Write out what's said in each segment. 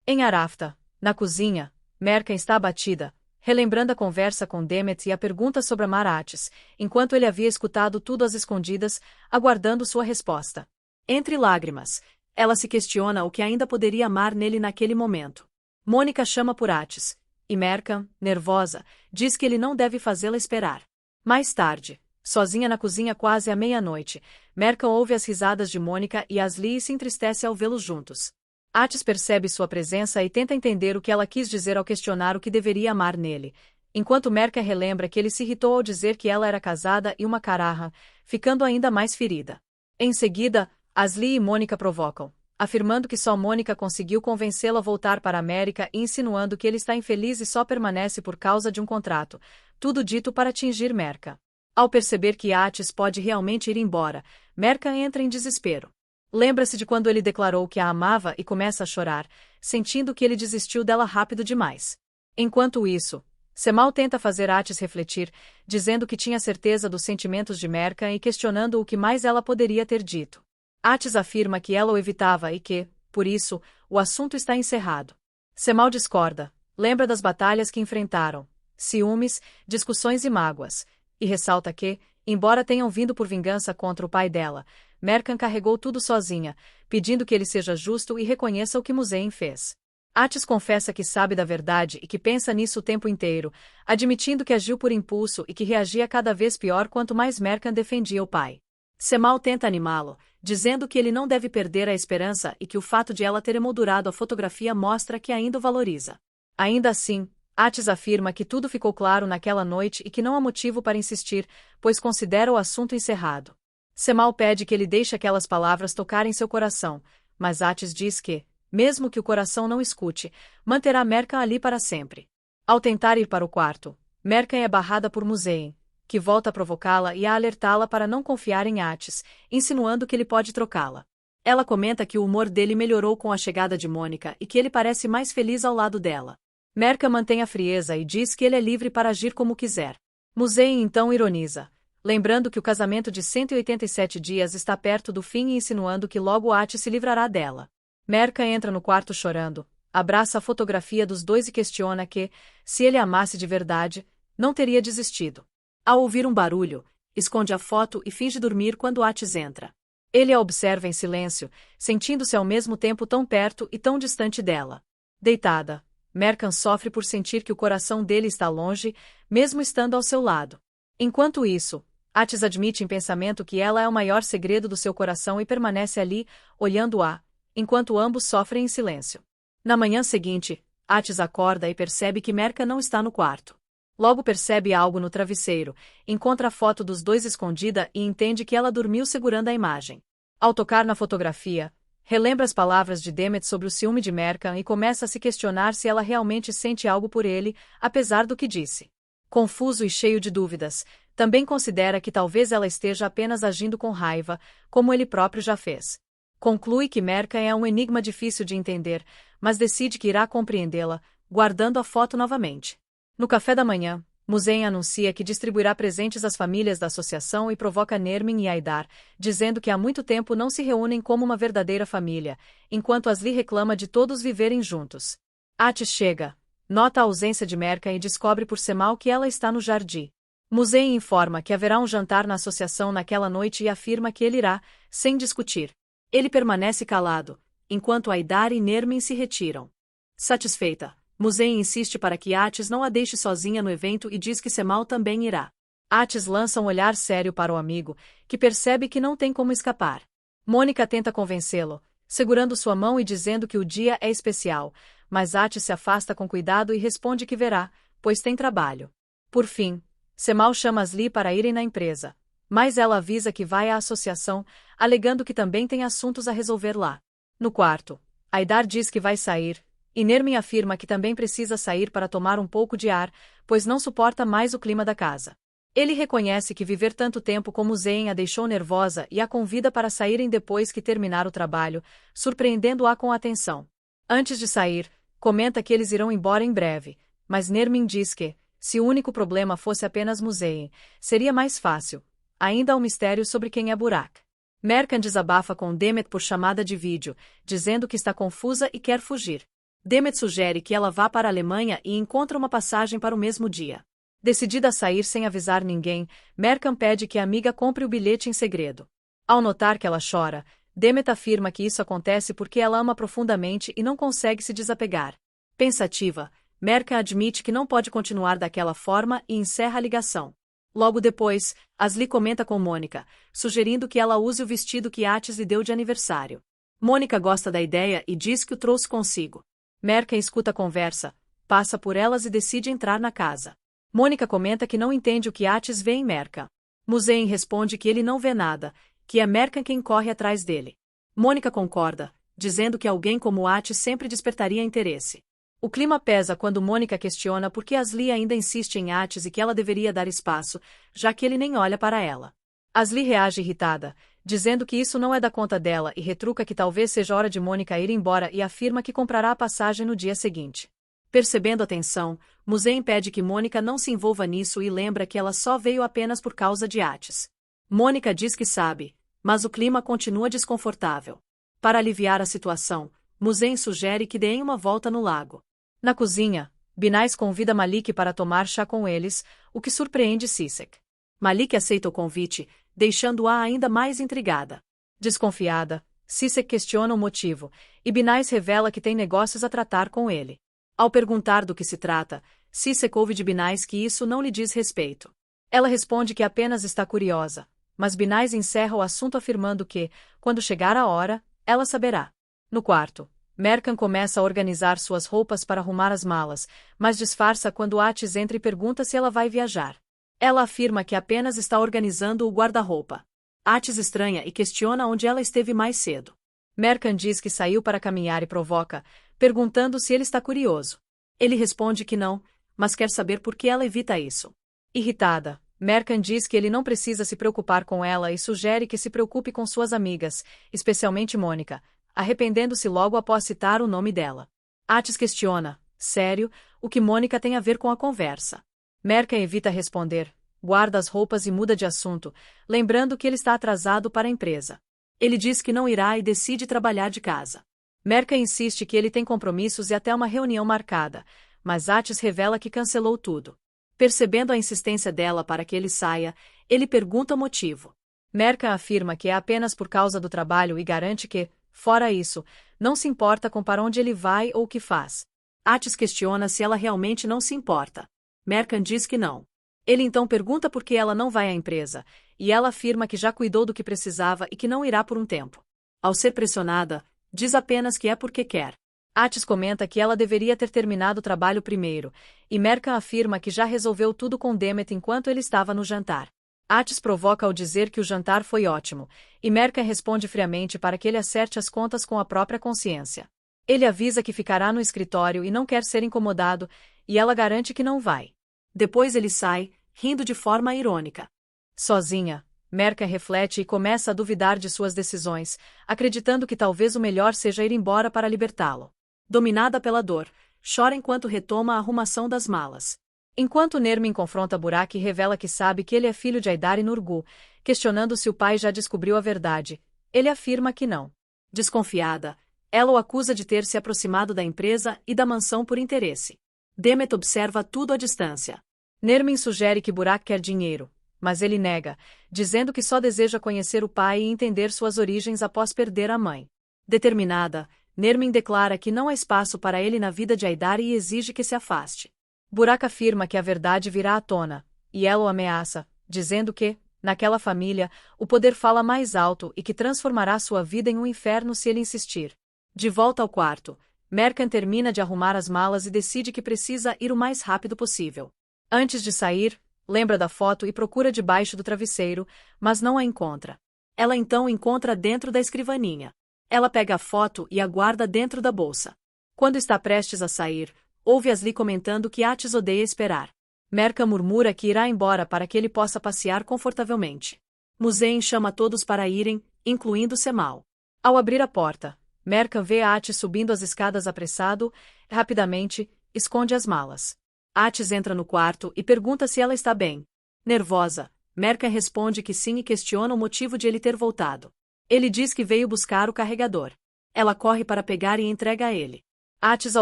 Em Arafta, na cozinha, Merkan está abatida, relembrando a conversa com Demet e a pergunta sobre amar Atis, enquanto ele havia escutado tudo às escondidas, aguardando sua resposta. Entre lágrimas, ela se questiona o que ainda poderia amar nele naquele momento. Mônica chama por Atis, e Merkan, nervosa, diz que ele não deve fazê-la esperar. Mais tarde, sozinha na cozinha quase à meia-noite, Merkan ouve as risadas de Mônica e Asli e se entristece ao vê-los juntos. Atis percebe sua presença e tenta entender o que ela quis dizer ao questionar o que deveria amar nele, enquanto Merkan relembra que ele se irritou ao dizer que ela era casada e uma cararra, ficando ainda mais ferida. Em seguida, Asli e Mônica provocam, afirmando que só Mônica conseguiu convencê-la a voltar para a América e insinuando que ele está infeliz e só permanece por causa de um contrato, tudo dito para atingir Merkan. Ao perceber que Atis pode realmente ir embora, Merkan entra em desespero. Lembra-se de quando ele declarou que a amava e começa a chorar, sentindo que ele desistiu dela rápido demais. Enquanto isso, Cemal tenta fazer Atis refletir, dizendo que tinha certeza dos sentimentos de Merkan e questionando o que mais ela poderia ter dito. Atis afirma que ela o evitava e que, por isso, o assunto está encerrado. Cemal discorda, lembra das batalhas que enfrentaram, ciúmes, discussões e mágoas, e ressalta que, embora tenham vindo por vingança contra o pai dela, Merkan carregou tudo sozinha, pedindo que ele seja justo e reconheça o que Musain fez. Atis confessa que sabe da verdade e que pensa nisso o tempo inteiro, admitindo que agiu por impulso e que reagia cada vez pior quanto mais Merkan defendia o pai. Cemal tenta animá-lo, dizendo que ele não deve perder a esperança e que o fato de ela ter emoldurado a fotografia mostra que ainda o valoriza. Ainda assim, Atis afirma que tudo ficou claro naquela noite e que não há motivo para insistir, pois considera o assunto encerrado. Cemal pede que ele deixe aquelas palavras tocarem seu coração, mas Atis diz que, mesmo que o coração não escute, manterá Merkan ali para sempre. Ao tentar ir para o quarto, Merkan é barrada por Musain, que volta a provocá-la e a alertá-la para não confiar em Atis, insinuando que ele pode trocá-la. Ela comenta que o humor dele melhorou com a chegada de Mônica e que ele parece mais feliz ao lado dela. Merkan mantém a frieza e diz que ele é livre para agir como quiser. Musain então ironiza, lembrando que o casamento de 187 dias está perto do fim e insinuando que logo Atis se livrará dela. Merkan entra no quarto chorando, abraça a fotografia dos dois e questiona que, se ele amasse de verdade, não teria desistido. Ao ouvir um barulho, esconde a foto e finge dormir quando Atis entra. Ele a observa em silêncio, sentindo-se ao mesmo tempo tão perto e tão distante dela. Deitada, Merkan sofre por sentir que o coração dele está longe, mesmo estando ao seu lado. Enquanto isso, Atis admite em pensamento que ela é o maior segredo do seu coração e permanece ali, olhando-a, enquanto ambos sofrem em silêncio. Na manhã seguinte, Atis acorda e percebe que Merkan não está no quarto. Logo percebe algo no travesseiro, encontra a foto dos dois escondida e entende que ela dormiu segurando a imagem. Ao tocar na fotografia, relembra as palavras de Demet sobre o ciúme de Merkan e começa a se questionar se ela realmente sente algo por ele, apesar do que disse. Confuso e cheio de dúvidas, também considera que talvez ela esteja apenas agindo com raiva, como ele próprio já fez. Conclui que Merkan é um enigma difícil de entender, mas decide que irá compreendê-la, guardando a foto novamente. No café da manhã, Musain anuncia que distribuirá presentes às famílias da associação e provoca Nermin e Aidar, dizendo que há muito tempo não se reúnem como uma verdadeira família, enquanto Asli reclama de todos viverem juntos. Atis chega, nota a ausência de Merkan e descobre por Cemal que ela está no jardim. Musain informa que haverá um jantar na associação naquela noite e afirma que ele irá, sem discutir. Ele permanece calado, enquanto Aidar e Nermin se retiram. Satisfeita, Musain insiste para que Atis não a deixe sozinha no evento e diz que Cemal também irá. Atis lança um olhar sério para o amigo, que percebe que não tem como escapar. Mônica tenta convencê-lo, segurando sua mão e dizendo que o dia é especial, mas Atis se afasta com cuidado e responde que verá, pois tem trabalho. Por fim, Cemal chama Asli para irem na empresa, mas ela avisa que vai à associação, alegando que também tem assuntos a resolver lá. No quarto, Aidar diz que vai sair, e Nermin afirma que também precisa sair para tomar um pouco de ar, pois não suporta mais o clima da casa. Ele reconhece que viver tanto tempo com Musain a deixou nervosa e a convida para saírem depois que terminar o trabalho, surpreendendo-a com atenção. Antes de sair, comenta que eles irão embora em breve, mas Nermin diz que, se o único problema fosse apenas Musain, seria mais fácil. Ainda há um mistério sobre quem é Burak. Merkan desabafa com Demet por chamada de vídeo, dizendo que está confusa e quer fugir. Demet sugere que ela vá para a Alemanha e encontra uma passagem para o mesmo dia. Decidida a sair sem avisar ninguém, Mercan pede que a amiga compre o bilhete em segredo. Ao notar que ela chora, Demet afirma que isso acontece porque ela ama profundamente e não consegue se desapegar. Pensativa, Mercan admite que não pode continuar daquela forma e encerra a ligação. Logo depois, Asli comenta com Mônica, sugerindo que ela use o vestido que Atis lhe deu de aniversário. Mônica gosta da ideia e diz que o trouxe consigo. Mercan escuta a conversa, passa por elas e decide entrar na casa. Mônica comenta que não entende o que Atis vê em Mercan. Musein responde que ele não vê nada, que é Mercan quem corre atrás dele. Mônica concorda, dizendo que alguém como Atis sempre despertaria interesse. O clima pesa quando Mônica questiona por que Asli ainda insiste em Atis e que ela deveria dar espaço, já que ele nem olha para ela. Asli reage irritada, dizendo que isso não é da conta dela e retruca que talvez seja hora de Mônica ir embora e afirma que comprará a passagem no dia seguinte. Percebendo a tensão, Musein pede que Mônica não se envolva nisso e lembra que ela só veio apenas por causa de Atis. Mônica diz que sabe, mas o clima continua desconfortável. Para aliviar a situação, Musein sugere que deem uma volta no lago. Na cozinha, Binais convida Malik para tomar chá com eles, o que surpreende Sisek. Malik aceita o convite, deixando-a ainda mais intrigada. Desconfiada, Sisek questiona o motivo, e Binais revela que tem negócios a tratar com ele. Ao perguntar do que se trata, Sisek ouve de Binais que isso não lhe diz respeito. Ela responde que apenas está curiosa, mas Binais encerra o assunto afirmando que, quando chegar a hora, ela saberá. No quarto, Mercan começa a organizar suas roupas para arrumar as malas, mas disfarça quando Atis entra e pergunta se ela vai viajar. Ela afirma que apenas está organizando o guarda-roupa. Atis estranha e questiona onde ela esteve mais cedo. Mercan diz que saiu para caminhar e provoca, perguntando se ele está curioso. Ele responde que não, mas quer saber por que ela evita isso. Irritada, Mercan diz que ele não precisa se preocupar com ela e sugere que se preocupe com suas amigas, especialmente Mônica, arrependendo-se logo após citar o nome dela. Atis questiona, sério, o que Mônica tem a ver com a conversa. Mercan evita responder, guarda as roupas e muda de assunto, lembrando que ele está atrasado para a empresa. Ele diz que não irá e decide trabalhar de casa. Mercan insiste que ele tem compromissos e até uma reunião marcada, mas Atis revela que cancelou tudo. Percebendo a insistência dela para que ele saia, ele pergunta o motivo. Mercan afirma que é apenas por causa do trabalho e garante que, fora isso, não se importa com para onde ele vai ou o que faz. Atis questiona se ela realmente não se importa. Mercan diz que não. Ele então pergunta por que ela não vai à empresa, e ela afirma que já cuidou do que precisava e que não irá por um tempo. Ao ser pressionada, diz apenas que é porque quer. Atis comenta que ela deveria ter terminado o trabalho primeiro, e Mercan afirma que já resolveu tudo com Demet enquanto ele estava no jantar. Atis provoca ao dizer que o jantar foi ótimo, e Mercan responde friamente para que ele acerte as contas com a própria consciência. Ele avisa que ficará no escritório e não quer ser incomodado, e ela garante que não vai. Depois ele sai, rindo de forma irônica. Sozinha, Mercan reflete e começa a duvidar de suas decisões, acreditando que talvez o melhor seja ir embora para libertá-lo. Dominada pela dor, chora enquanto retoma a arrumação das malas. Enquanto Nermin confronta Burak e revela que sabe que ele é filho de Aidar e Nurgu, questionando se o pai já descobriu a verdade, ele afirma que não. Desconfiada, ela o acusa de ter se aproximado da empresa e da mansão por interesse. Demet observa tudo à distância. Nermin sugere que Burak quer dinheiro, mas ele nega, dizendo que só deseja conhecer o pai e entender suas origens após perder a mãe. Determinada, Nermin declara que não há espaço para ele na vida de Aidar e exige que se afaste. Burak afirma que a verdade virá à tona, e ela o ameaça, dizendo que, naquela família, o poder fala mais alto e que transformará sua vida em um inferno se ele insistir. De volta ao quarto, Mercan termina de arrumar as malas e decide que precisa ir o mais rápido possível. Antes de sair, lembra da foto e procura debaixo do travesseiro, mas não a encontra. Ela então encontra dentro da escrivaninha. Ela pega a foto e a guarda dentro da bolsa. Quando está prestes a sair, ouve Asli comentando que Atis odeia esperar. Mercan murmura que irá embora para que ele possa passear confortavelmente. Musein chama todos para irem, incluindo Semal. Ao abrir a porta, Mercan vê Atis subindo as escadas apressado, rapidamente, esconde as malas. Atis entra no quarto e pergunta se ela está bem. Nervosa, Mercan responde que sim e questiona o motivo de ele ter voltado. Ele diz que veio buscar o carregador. Ela corre para pegar e entrega a ele. Atis a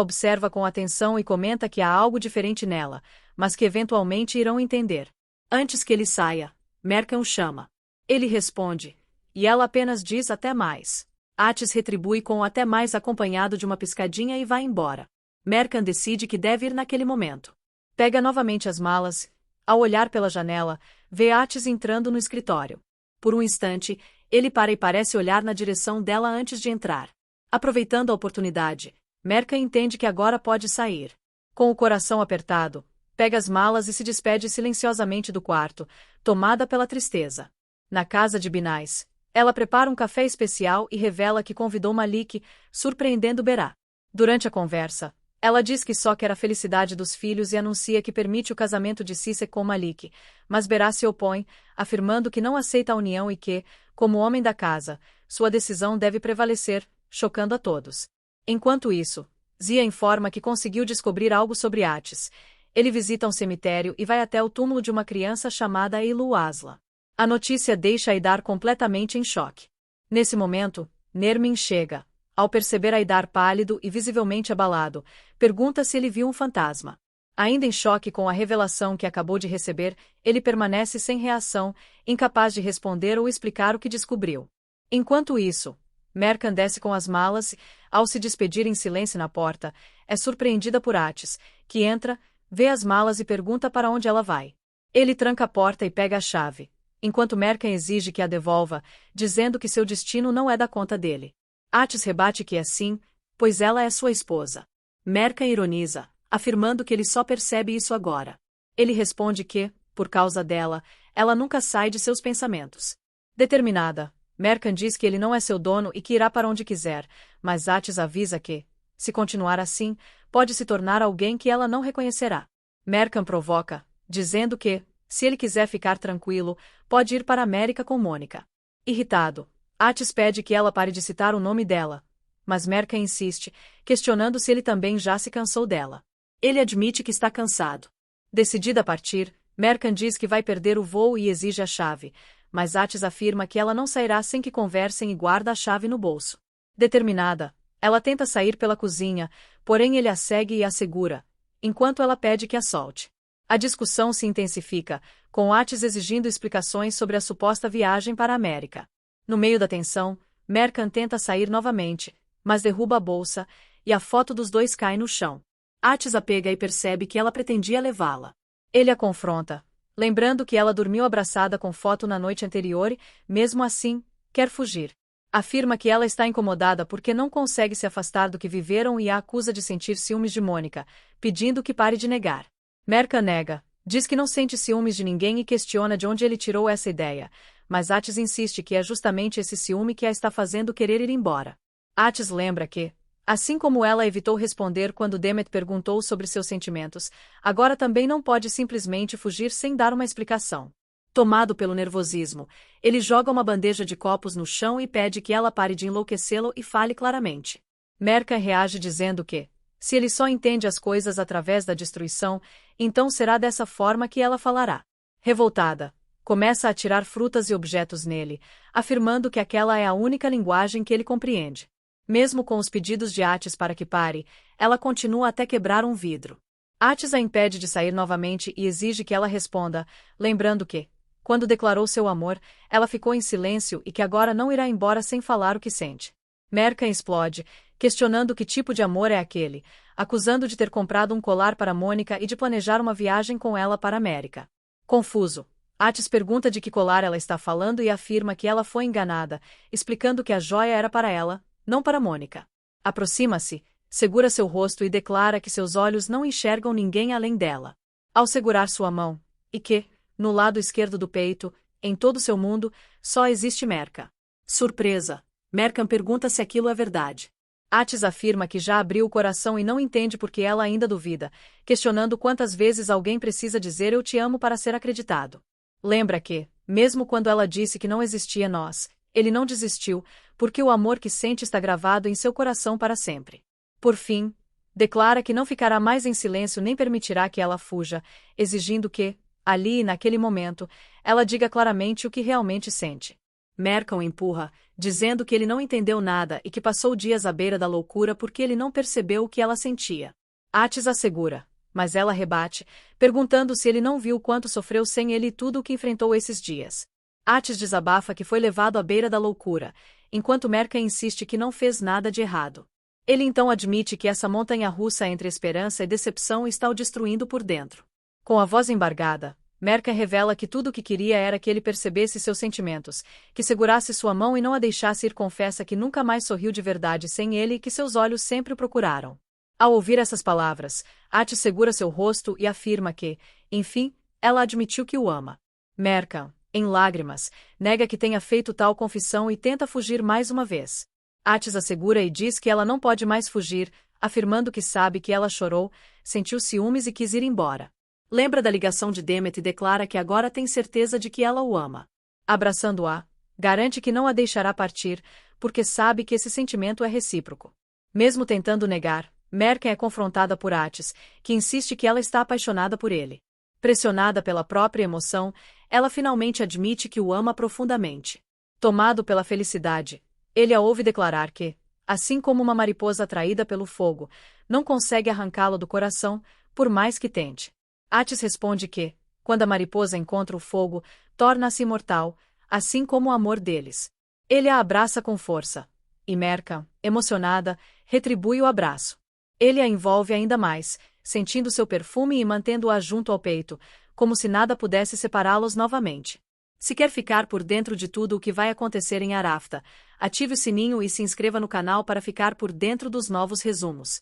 observa com atenção e comenta que há algo diferente nela, mas que eventualmente irão entender. Antes que ele saia, Mercan o chama. Ele responde, e ela apenas diz até mais. Atis retribui com o até mais acompanhado de uma piscadinha e vai embora. Mercan decide que deve ir naquele momento. Pega novamente as malas. Ao olhar pela janela, vê Atis entrando no escritório. Por um instante, ele para e parece olhar na direção dela antes de entrar. Aproveitando a oportunidade, Mercan entende que agora pode sair. Com o coração apertado, pega as malas e se despede silenciosamente do quarto, tomada pela tristeza. Na casa de Binais, ela prepara um café especial e revela que convidou Malik, surpreendendo Berá. Durante a conversa, ela diz que só quer a felicidade dos filhos e anuncia que permite o casamento de Cissé com Malik, mas Berá se opõe, afirmando que não aceita a união e que, como homem da casa, sua decisão deve prevalecer, chocando a todos. Enquanto isso, Zia informa que conseguiu descobrir algo sobre Atis. Ele visita um cemitério e vai até o túmulo de uma criança chamada Eilu Asla. A notícia deixa Aidar completamente em choque. Nesse momento, Nermin chega. Ao perceber Aidar pálido e visivelmente abalado, pergunta se ele viu um fantasma. Ainda em choque com a revelação que acabou de receber, ele permanece sem reação, incapaz de responder ou explicar o que descobriu. Enquanto isso, Mercan desce com as malas e, ao se despedir em silêncio na porta, é surpreendida por Atis, que entra, vê as malas e pergunta para onde ela vai. Ele tranca a porta e pega a chave, enquanto Mercan exige que a devolva, dizendo que seu destino não é da conta dele. Atis rebate que é sim, pois ela é sua esposa. Mercan ironiza, afirmando que ele só percebe isso agora. Ele responde que, por causa dela, ela nunca sai de seus pensamentos. Determinada, Mercan diz que ele não é seu dono e que irá para onde quiser, mas Atis avisa que, se continuar assim, pode se tornar alguém que ela não reconhecerá. Mercan provoca, dizendo que, se ele quiser ficar tranquilo, pode ir para a América com Mônica. Irritado, Atis pede que ela pare de citar o nome dela, mas Mercan insiste, questionando se ele também já se cansou dela. Ele admite que está cansado. Decidida a partir, Mercan diz que vai perder o voo e exige a chave, mas Atis afirma que ela não sairá sem que conversem e guarda a chave no bolso. Determinada, ela tenta sair pela cozinha, porém ele a segue e a segura, enquanto ela pede que a solte. A discussão se intensifica, com Atis exigindo explicações sobre a suposta viagem para a América. No meio da tensão, Mercan tenta sair novamente, mas derruba a bolsa, e a foto dos dois cai no chão. Atis a pega e percebe que ela pretendia levá-la. Ele a confronta, lembrando que ela dormiu abraçada com foto na noite anterior e, mesmo assim, quer fugir. Afirma que ela está incomodada porque não consegue se afastar do que viveram e a acusa de sentir ciúmes de Mônica, pedindo que pare de negar. Mercan nega, diz que não sente ciúmes de ninguém e questiona de onde ele tirou essa ideia, mas Atis insiste que é justamente esse ciúme que a está fazendo querer ir embora. Atis lembra que, assim como ela evitou responder quando Demet perguntou sobre seus sentimentos, agora também não pode simplesmente fugir sem dar uma explicação. Tomado pelo nervosismo, ele joga uma bandeja de copos no chão e pede que ela pare de enlouquecê-lo e fale claramente. Mercan reage dizendo que, se ele só entende as coisas através da destruição, então será dessa forma que ela falará. Revoltada, começa a atirar frutas e objetos nele, afirmando que aquela é a única linguagem que ele compreende. Mesmo com os pedidos de Atis para que pare, ela continua até quebrar um vidro. Atis a impede de sair novamente e exige que ela responda, lembrando que, quando declarou seu amor, ela ficou em silêncio e que agora não irá embora sem falar o que sente. Mercan explode, questionando que tipo de amor é aquele, acusando de ter comprado um colar para Mônica e de planejar uma viagem com ela para a América. Confuso, Atis pergunta de que colar ela está falando e afirma que ela foi enganada, explicando que a joia era para ela, não para Mônica. Aproxima-se, segura seu rosto e declara que seus olhos não enxergam ninguém além dela. Ao segurar sua mão, e que, no lado esquerdo do peito, em todo seu mundo, só existe Merca. Surpresa, Mercan pergunta se aquilo é verdade. Atis afirma que já abriu o coração e não entende por que ela ainda duvida, questionando quantas vezes alguém precisa dizer eu te amo para ser acreditado. Lembra que, mesmo quando ela disse que não existia nós, ele não desistiu, porque o amor que sente está gravado em seu coração para sempre. Por fim, declara que não ficará mais em silêncio nem permitirá que ela fuja, exigindo que, ali e naquele momento, ela diga claramente o que realmente sente. Merca o empurra, dizendo que ele não entendeu nada e que passou dias à beira da loucura porque ele não percebeu o que ela sentia. Atis assegura, mas ela rebate, perguntando se ele não viu quanto sofreu sem ele e tudo o que enfrentou esses dias. Atis desabafa que foi levado à beira da loucura, enquanto Merca insiste que não fez nada de errado. Ele então admite que essa montanha-russa entre esperança e decepção está o destruindo por dentro. Com a voz embargada, Merca revela que tudo o que queria era que ele percebesse seus sentimentos, que segurasse sua mão e não a deixasse ir. Confessa que nunca mais sorriu de verdade sem ele e que seus olhos sempre o procuraram. Ao ouvir essas palavras, Atis segura seu rosto e afirma que, enfim, ela admitiu que o ama. Merca, em lágrimas, nega que tenha feito tal confissão e tenta fugir mais uma vez. Atis assegura e diz que ela não pode mais fugir, afirmando que sabe que ela chorou, sentiu ciúmes e quis ir embora. Lembra da ligação de Demet e declara que agora tem certeza de que ela o ama. Abraçando-a, garante que não a deixará partir, porque sabe que esse sentimento é recíproco. Mesmo tentando negar, Merca é confrontada por Atis, que insiste que ela está apaixonada por ele. Pressionada pela própria emoção, ela finalmente admite que o ama profundamente. Tomado pela felicidade, ele a ouve declarar que, assim como uma mariposa atraída pelo fogo, não consegue arrancá-lo do coração, por mais que tente. Atis responde que, quando a mariposa encontra o fogo, torna-se imortal, assim como o amor deles. Ele a abraça com força. E Merca, emocionada, retribui o abraço. Ele a envolve ainda mais, sentindo seu perfume e mantendo-a junto ao peito, como se nada pudesse separá-los novamente. Se quer ficar por dentro de tudo o que vai acontecer em Arafta, ative o sininho e se inscreva no canal para ficar por dentro dos novos resumos.